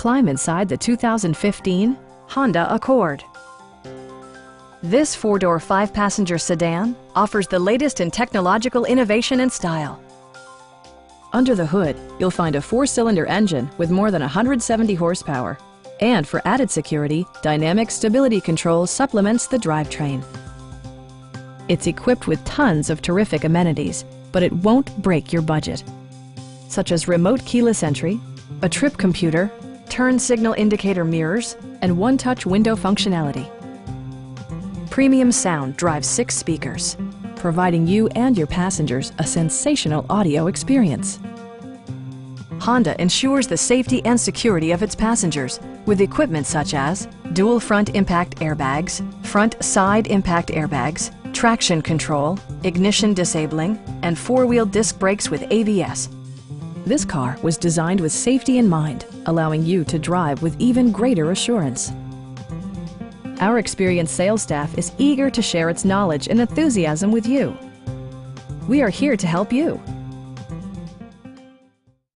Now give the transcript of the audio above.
Climb inside the 2015 Honda Accord. This four-door, five-passenger sedan offers the latest in technological innovation and style. Under the hood, you'll find a four-cylinder engine with more than 170 horsepower. And for added security, Dynamic Stability Control supplements the drivetrain. It's equipped with tons of terrific amenities, but it won't break your budget, such as remote keyless entry, a trip computer, turn signal indicator mirrors, and one-touch window functionality. Premium sound drives 6 speakers, providing you and your passengers a sensational audio experience. Honda ensures the safety and security of its passengers with equipment such as dual front impact airbags, front side impact airbags, traction control, ignition disabling, and four-wheel disc brakes with ABS. This car was designed with safety in mind, allowing you to drive with even greater assurance. Our experienced sales staff is eager to share its knowledge and enthusiasm with you. We are here to help you.